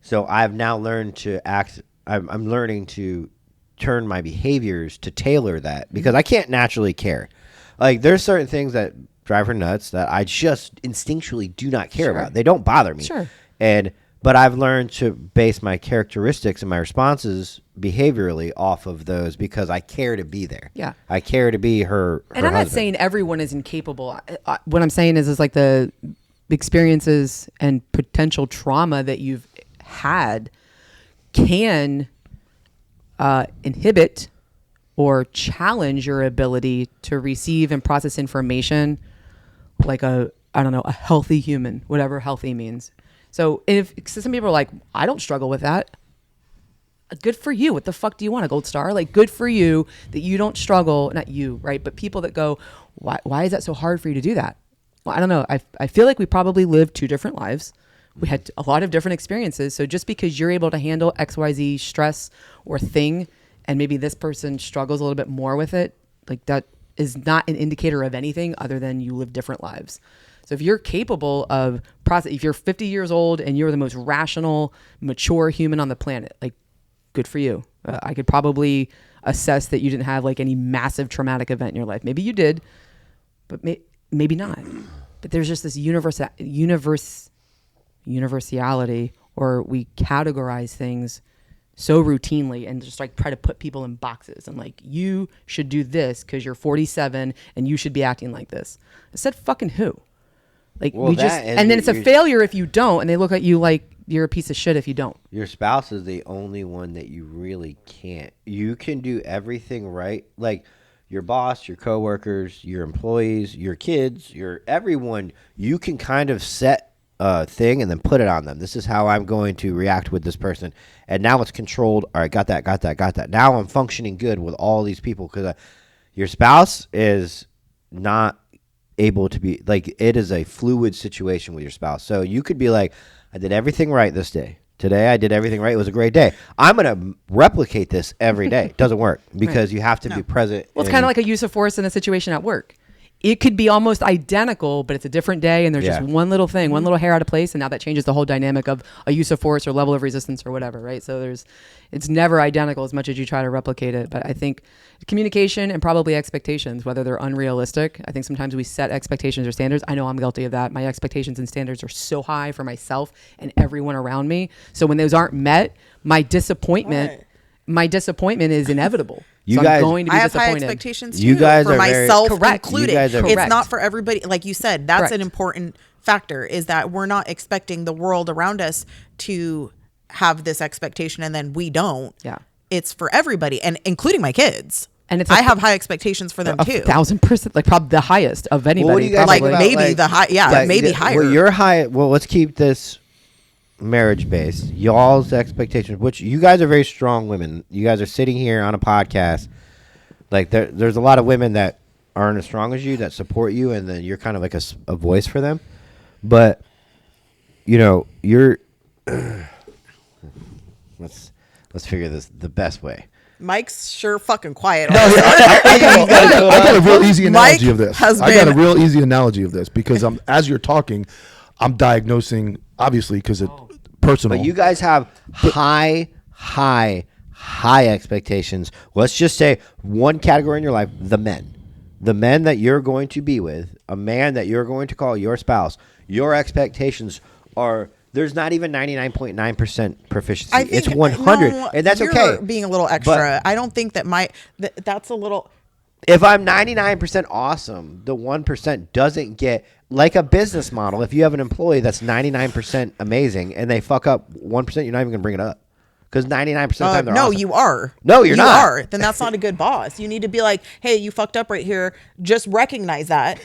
So I've now learned to act. I'm learning to turn my behaviors to tailor that, because I can't naturally care. Like, there's certain things that drive her nuts that I just instinctually do not care about. They don't bother me. Sure. But I've learned to base my characteristics and my responses behaviorally off of those, because I care to be there. Yeah. I care to be her And I'm not husband. saying everyone is incapable. What I'm saying is like the experiences and potential trauma that you've had can inhibit or challenge your ability to receive and process information like a healthy human, whatever healthy means. So if some people are like, I don't struggle with that. Good for you. What the fuck do you want, a gold star? Like, good for you that you don't struggle. Not you, right? But people that go, why is that so hard for you to do that? Well, I don't know. I feel like we probably lived 2 different lives. We had a lot of different experiences. So just because you're able to handle XYZ stress or thing, and maybe this person struggles a little bit more with it, like, that is not an indicator of anything other than you live different lives. So if you're capable of if you're 50 years old and you're the most rational, mature human on the planet, like, good for you. I could probably assess that you didn't have like any massive traumatic event in your life. Maybe you did, but maybe not. But there's just this universality, or we categorize things so routinely and just like try to put people in boxes and like, you should do this because you're 47 and you should be acting like this. I said, fucking who? Like, Well, and then it's a failure if you don't, and they look at you like you're a piece of shit if you don't. Your spouse is the only one that you really can't. You can do everything right. Like, your boss, your coworkers, your employees, your kids, everyone, you can kind of set a thing and then put it on them. This is how I'm going to react with this person. And now it's controlled. All right, got that. Now I'm functioning good with all these people, because your spouse is not able to be, like, it is a fluid situation with your spouse. So you could be like, I did everything right this day. Today I did everything right. It was a great day. I'm going to replicate this every day. It doesn't work, because you have to be present. Well, it's kind of like a use of force in a situation at work. It could be almost identical, but it's a different day, and there's just one little thing, one little hair out of place, and now that changes the whole dynamic of a use of force or level of resistance or whatever, right? So it's never identical as much as you try to replicate it. But I think communication and probably expectations, whether they're unrealistic, I think sometimes we set expectations or standards. I know I'm guilty of that. My expectations and standards are so high for myself and everyone around me. So when those aren't met, my disappointment is inevitable. I'm going to be I have disappointed. high expectations You too, guys for are very- myself Correct. included. You guys are- It's Correct. not for everybody. Like you said, that's Correct. an important factor, is that we're not expecting the world around us to have this expectation and then we don't. Yeah. It's for everybody, and including my kids. And it's I have high expectations for them too. 1,000%, like probably the highest of anybody. Well, what do you guys probably. think about, maybe like, the high, yeah, like, maybe higher. Well, you're high. Well, let's keep this marriage based. Y'all's expectations, which you guys are very strong women. You guys are sitting here on a podcast. Like, there's a lot of women that aren't as strong as you, that support you, and then you're kind of like a voice for them. But, you know, you're let's figure this the best way. Mike's sure fucking quiet. I got a real easy analogy Mike of this. has I got a been- real easy analogy of this, because as you're talking, I'm diagnosing, obviously, because it's personal. But you guys have high expectations. Let's just say one category in your life: the men that you're going to be with, a man that you're going to call your spouse. Your expectations are. There's not even 99.9% proficiency. I think It's 100, no, and that's you're okay. being a little extra. I don't think that that's a little. If I'm 99% awesome, the 1% doesn't get, like a business model. If you have an employee that's 99% amazing and they fuck up 1%, you're not even going to bring it up. Because 99% of the time they're no, awesome. you are. No, you're not. You are. Then that's not a good boss. You need to be like, hey, you fucked up right here. Just recognize that.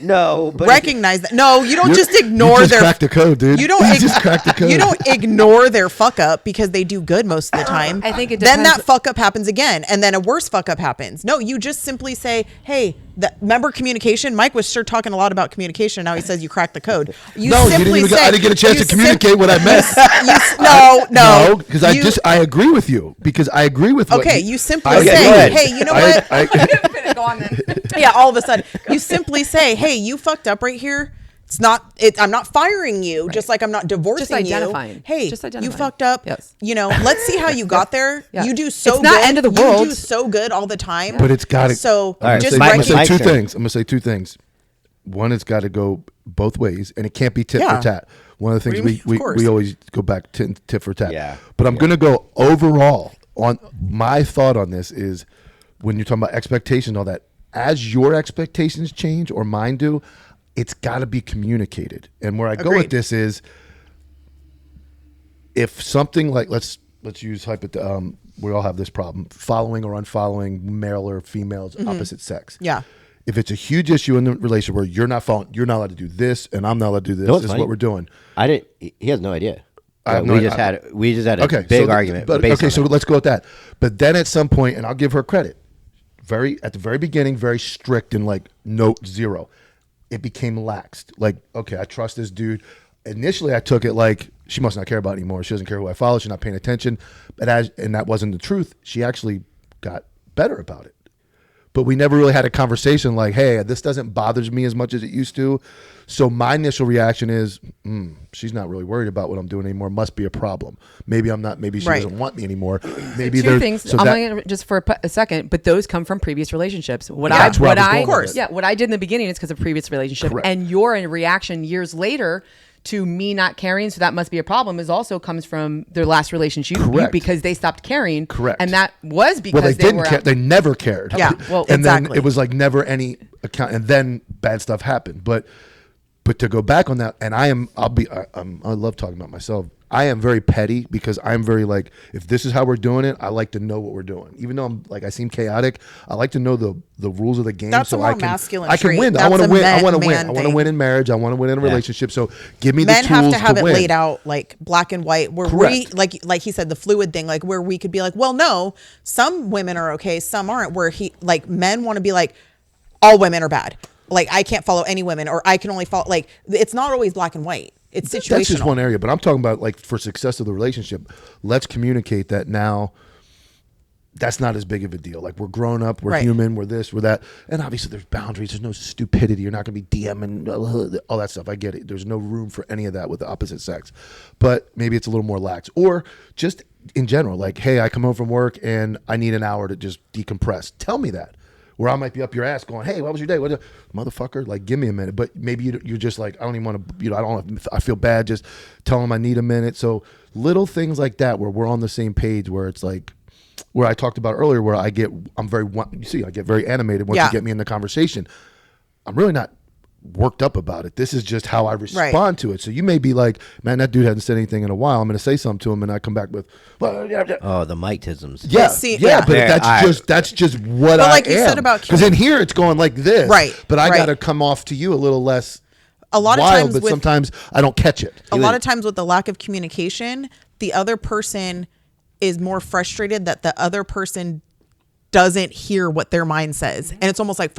No, but Recognize that. No, you don't just ignore you just their. cracked the code, dude. You don't. You just cracked the code. You don't ignore their fuck up because they do good most of the time. I think it Then depends- that fuck up happens again, and then a worse fuck up happens. No, you just simply say, "Hey, remember communication." Mike was sure talking a lot about communication. Now he says you cracked the code. You No, you didn't simply even, say. I didn't get a chance you to communicate what I meant. No, because I agree with you because I agree with. Okay, what you simply Okay, go say, ahead. "Hey, you know what?" Go on then. Yeah, all of a sudden, you simply say, "Hey, you fucked up right here." I'm not firing you, just like I'm not divorcing Just identifying. you. Hey, Just you identifying. fucked up. Yes. Let's see how you got there. Yeah. You do so It's not good. end of the You world. do so good all the time. But it's got to. So right, just I'm Mike- gonna say Mike's two turn. things. I'm gonna say two things. One, it's got to go both ways, and it can't be tit Yeah. for tat. One of the What things do you mean? Of we course. always go back to tit for tat. Yeah. But I'm gonna go overall on my thought on this is when you're talking about expectations and all that. As your expectations change or mine do, it's got to be communicated. And where I go with Agreed. this is, if something like let's use we all have this problem: following or unfollowing male or females, opposite sex. Yeah. If it's a huge issue in the relationship where you're not following, you're not allowed to do this, and I'm not allowed to do this. No, it's This is fine. what we're doing. I didn't. He has no idea. I have we no just idea. had a big argument. But based on so that. let's go with that. But then at some point, and I'll give her credit, at the very beginning, very strict and like note zero. It became laxed. Like, okay, I trust this dude. Initially, I took it like she must not care about it anymore. She doesn't care who I follow. She's not paying attention. And that wasn't the truth. She actually got better about it. But we never really had a conversation like, hey, this doesn't bother me as much as it used to. So my initial reaction is, she's not really worried about what I'm doing anymore. Must be a problem. Maybe I'm not. Maybe she Right. doesn't want me anymore. Maybe Two there's things. so I'm that- going to just for a second, but those come from previous relationships. That's where I was going with it. What I did in the beginning is because of previous relationship, Correct. and your reaction years later to me not caring, so that must be a problem, is also comes from their last relationship Correct. because they stopped caring. Correct. And that was because Well, they didn't were care. out- They never cared. Yeah, well, and exactly. then it was like never any account, and then bad stuff happened. But to go back on that, and I love talking about myself. I am very petty because I'm very like, if this is how we're doing it, I like to know what we're doing. Even though I seem chaotic, I like to know the rules of the game. That's so a more I can, masculine I can trait. win. I That's want to a win. I want to man win. I want to thing. win in marriage. I want to win in a relationship. So give me Men the tools have to have it win. laid out like black and white where Correct. we like he said, the fluid thing, like where we could be like, well, no, some women are okay, some aren't, where men want to be like, all women are bad, like I can't follow any women, or I can only follow, like it's not always black and white, it's situational. That's just one area, but I'm talking about like for success of the relationship, let's communicate that now. That's not as big of a deal. Like we're grown up, we're Right. human, we're this, we're that. And obviously there's boundaries. There's no stupidity. You're not going to be DMing, all that stuff. I get it. There's no room for any of that with the opposite sex. But maybe it's a little more lax. Or just in general, like, hey, I come home from work and I need an hour to just decompress. Tell me that. Where I might be up your ass going, hey, what was your day? Motherfucker, like, give me a minute. But maybe you're just like, I don't even want to, I feel bad. Just tell them I need a minute. So little things like that where we're on the same page, where it's like, where I talked about earlier, where I get very animated once Yeah. you get me in the conversation. I'm really not worked up about it. This is just how I respond to it. So you may be like, man, that dude hasn't said anything in a while. I'm going to say something to him, and I come back with, well, yeah. Oh, the Mike-tisms. Yeah, See, yeah, yeah. but Yeah, that's just what But I like you am. said about because in here it's going like this, Right, But I right. got to come off to you a little less. A lot of wild, times but with- sometimes I don't catch it. A lot of times with the lack of communication, the other person is more frustrated that the other person doesn't hear what their mind says. And it's almost like,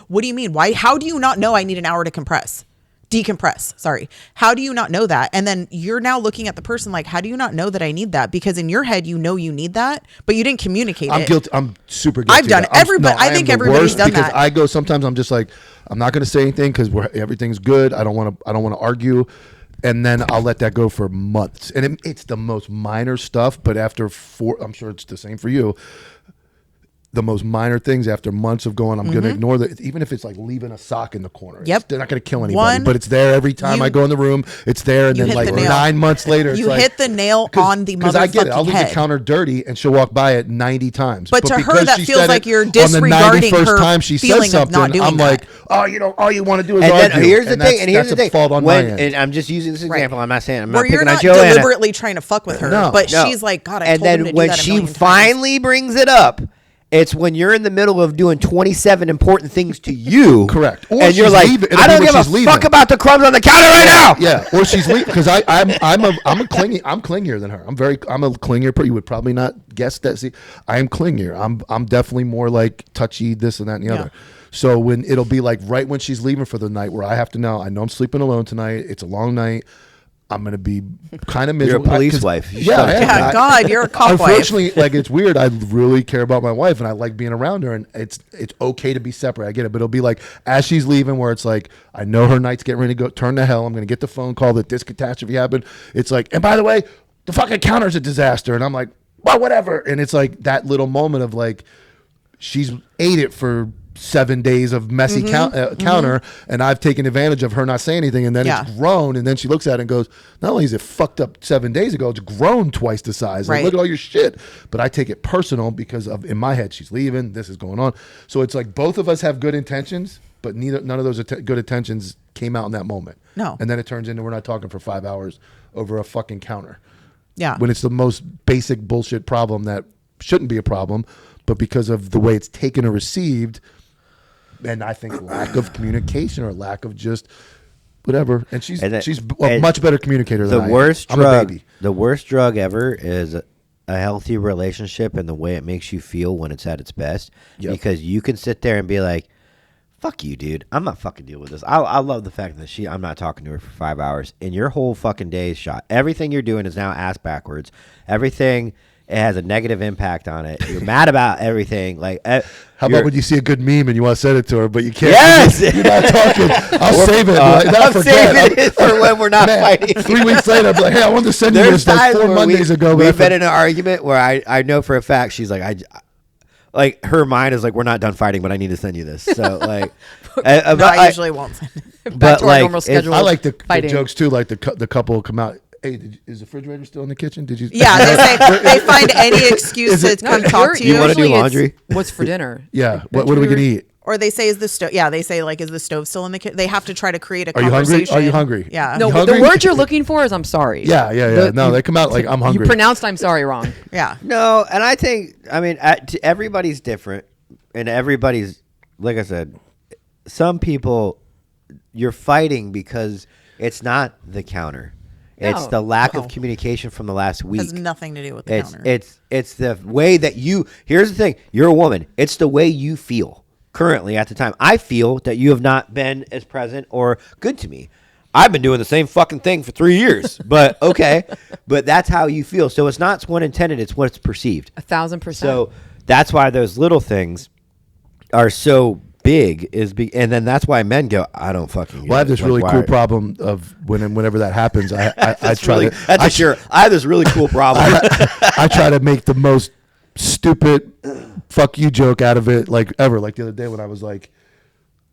what do you mean? How do you not know I need an hour to decompress? Sorry. How do you not know that? And then you're now looking at the person like, how do you not know that I need that? Because in your head, you know you need that, but you didn't communicate I'm it. guilty. I'm super guilty. I've done of it. that. I am think the everybody's worst done because that. I go, sometimes I'm just like, I'm not going to say anything because everything's good. I don't want to argue. And then I'll let that go for months. And it's the most minor stuff, but after I'm sure it's the same for you. the most minor things after months of going, I'm going to ignore that. Even if it's like leaving a sock in the corner. Yep. They're not going to kill anybody, but it's there every time I go in the room. It's there. And then hit like the nail. 9 months later, You it's hit the nail on the because I get it. I'll motherfucking leave head. the counter dirty and she'll walk by it 90 times. But to her, because that she feels said like it you're on the disregarding 91st her time she feeling says of not something, doing I'm that. like, oh, you know, all you want to do is And argue. then here's the thing, and here's that's the a thing. fault on my end. And I'm just using this example. I'm not saying I'm Where not you're picking on not Joanna. deliberately trying to fuck with her, but she's like, God, I and told him to then do when that a she million times. finally brings it up, it's when you're in the middle of doing 27 important things to you. Correct. Or And you're she's like, leaving. It'll I be don't when give a she's fuck leaving. about the crumbs on the counter right now. Yeah, or she's leaving because I'm clingier than her. I'm a clingier. You would probably not guess that. See, I am clingier. I'm definitely more like touchy, this and that and the other. So when it'll be like right when she's leaving for the night, where I have to know, I know I'm sleeping alone tonight. It's a long night. I'm gonna be kind of miserable. You're a police wife. You Yeah, I am. Yeah, God, you're a cop wife. Unfortunately, like it's weird. I really care about my wife, and I like being around her. And it's okay to be separate. I get it, but it'll be like as she's leaving, where it's like I know her night's getting ready to go turn to hell. I'm gonna get the phone call that this catastrophe happened. It's like, and by the way, the fucking counter's a disaster. And I'm like, well, whatever. And it's like that little moment of like she's ate it for 7 days of messy counter, and I've taken advantage of her not saying anything, and then it's grown, and then she looks at it and goes, not only is it fucked up 7 days ago, it's grown twice the size. Like, look at all your shit. But I take it personal because of in my head she's leaving, this is going on. So it's like both of us have good intentions, but none of those good intentions came out in that moment. No. And then it turns into we're not talking for 5 hours over a fucking counter. Yeah. When it's the most basic bullshit problem that shouldn't be a problem, but because of the way it's taken or received, and I think lack of communication or lack of just whatever. And she's a much better communicator than I am. I'm a baby. The worst drug ever is a healthy relationship and the way it makes you feel when it's at its best. Yep. Because you can sit there and be like, fuck you, dude. I'm not fucking dealing with this. I love the fact that I'm not talking to her for 5 hours, and your whole fucking day is shot. Everything you're doing is now ass backwards. Everything, it has a negative impact on it. You're mad about everything. Like, how about when you see a good meme and you want to send it to her, but you can't? Yes! You're not talking. I'll save it. I'm saving it for when we're not fighting. 3 weeks later, I'll be like, hey, I wanted to send you this like 4 Mondays ago. We've been in an argument where I know for a fact she's like, like her mind is like, we're not done fighting, but I need to send you this. So like, I usually won't send it. Back to our like, normal schedule. I like the fighting. jokes too. Like the couple come out. Hey, is the refrigerator still in the kitchen? Did you? Yeah, they say they find any excuse to come talk to you. You wanna do Usually it's, laundry? What's for dinner? Yeah. What are we gonna eat? Or they say, is the stove? Yeah, they say like, is the stove still in the kitchen? They have to try to create a Are you hungry? conversation. Are you hungry? Yeah. No, You the hungry? word you're looking for is I'm sorry. Yeah. No, they come out like I'm hungry. You pronounced I'm sorry wrong. Yeah. no, and I think, I mean, everybody's different, and everybody's, like I said, some people, you're fighting because it's not the counter. It's the lack of communication from the last week. Has nothing to do with the counter. It's the way that you. Here's the thing: you're a woman. It's the way you feel currently at the time. I feel that you have not been as present or good to me. I've been doing the same fucking thing for 3 years, but okay. But that's how you feel. So it's not what's intended; it's what's perceived. 1,000%. So that's why those little things are so big. And then that's why men go, I don't fucking. Well, I have this really cool problem of whenever that happens. I try to. I have this really cool problem. I try to make the most stupid fuck you joke out of it, like ever. Like the other day when I was like,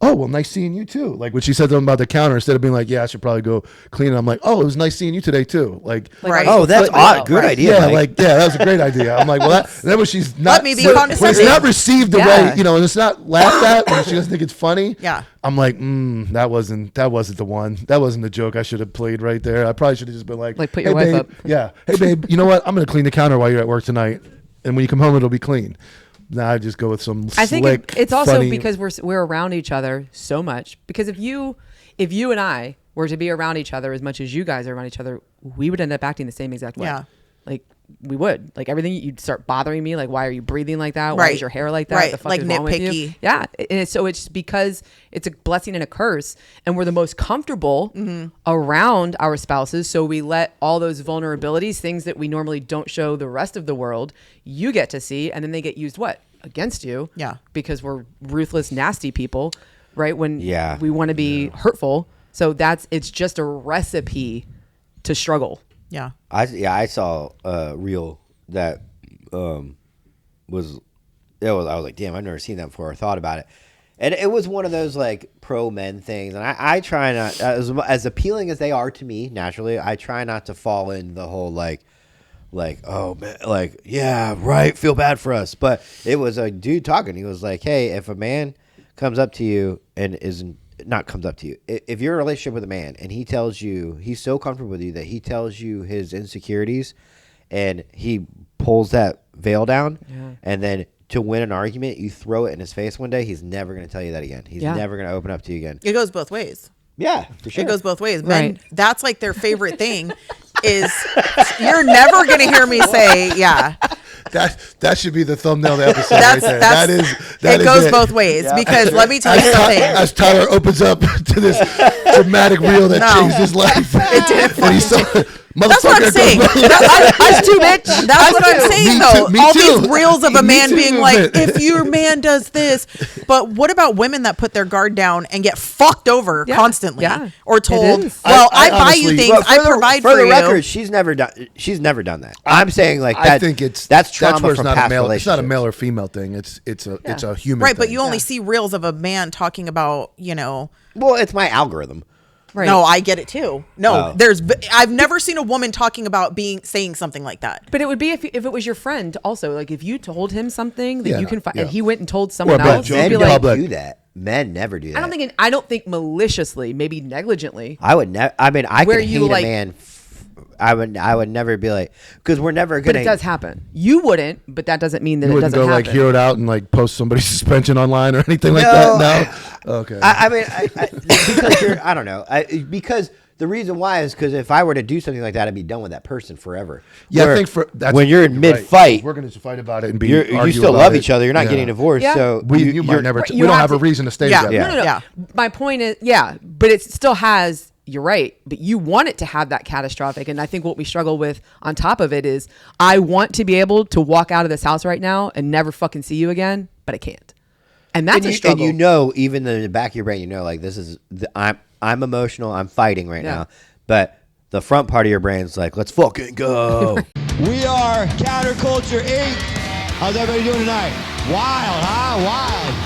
oh, well, nice seeing you too. Like when she said something about the counter, instead of being like, yeah, I should probably go clean it, I'm like, oh, it was nice seeing you today too. Like Right. Oh, that's odd. Good idea. Yeah, Mike. that was a great idea. I'm like, well, then when she's not, Let me be when condescending. it's not received the Yeah. way, and it's not laughed at, and she doesn't think it's funny. Yeah. I'm like, that wasn't the one. That wasn't the joke I should have played right there. I probably should have just been like, Like, put your hey, wife babe, up. Yeah. Hey, babe, you know what? I'm going to clean the counter while you're at work tonight. And when you come home, it'll be clean. Now I just go with some I think slick, it's also funny, because we're around each other so much. Because if you and I were to be around each other as much as you guys are around each other, we would end up acting the same exact way. Yeah. Like we would. Like everything, you'd start bothering me. Like, why are you breathing like that? Why is your hair like that? Right. The fuck Like is wrong with you? nitpicky. Yeah. And so it's because it's a blessing and a curse, and we're the most comfortable around our spouses. So we let all those vulnerabilities, things that we normally don't show the rest of the world, you get to see, and then they get used against you. Yeah. Because we're ruthless, nasty people, right? When we want to be hurtful. So it's just a recipe to struggle. Yeah. I saw a reel that was I was like, damn, I've never seen that before or thought about it. And it was one of those like pro men things. And I try not, as appealing as they are to me naturally, I try not to fall in the whole like, oh man, like, yeah, right, feel bad for us. But it was a dude talking. He was like, hey, if a man comes up to you and not comes up to you, if you're in a relationship with a man and he tells you, he's so comfortable with you that he tells you his insecurities and he pulls that veil down, and then to win an argument, you throw it in his face one day, he's never going to tell you that again. He's never going to open up to you again. It goes both ways. Yeah, for sure. It goes both ways. Men, that's like their favorite thing is you're never going to hear me say, yeah. That should be the thumbnail of the episode right there. That it goes both ways because let me tell you something. As Tyler opens up to this dramatic reel that changed his life. It did. And he saw, that's what I'm saying. Us too, bitch. That's what I'm saying, though. Me All too. these reels of a man being like, if your man does this. But what about women that put their guard down and get fucked over constantly? Yeah. Or told, is. well, I buy honestly- you things, Well, I provide for the you. record, she's never done that. I'm saying like that. I think that's trauma where it's from not past a male. It's not a relationships. male or female thing. It's a human. Right, but thing. you only see reels of a man talking about, Well, it's my algorithm. Right. No, I get it too. No, Oh. I've never seen a woman talking about saying something like that. But it would be if it was your friend also. Like if you told him something that Yeah, you can find, yeah. and he went and told someone Or about else, Joe you'd Men be in like, public. do that. Men never do that. I don't think maliciously, maybe negligently. I would never. I mean, I Where could you, hate like- a man. I would never be like, because we're never But gonna. it does happen. You wouldn't, but that doesn't mean that You it wouldn't doesn't go happen. like hear it out and like post somebody's suspension online or anything like No. that. No. Okay. I mean, because I don't know. Because the reason why is because if I were to do something like that, I'd be done with that person forever. Yeah, Where I think that's when you're in right. mid-fight, we're going to fight about it and be. you argue still about love it. each other. You're not Yeah. getting divorced. Yeah. So You might never. Right, We you don't have have a to- reason to stay Yeah. together. No. Yeah. My point is, but it still has. You're right, but you want it to have that catastrophic, and I think what we struggle with on top of it is, I want to be able to walk out of this house right now and never fucking see you again, but I can't, and that's a struggle. And even in the back of your brain, like this is I'm emotional. I'm fighting right now, but the front part of your brain's like, let's fucking go. We are Counterculture Inc. How's everybody doing tonight? Wild, huh? Wild.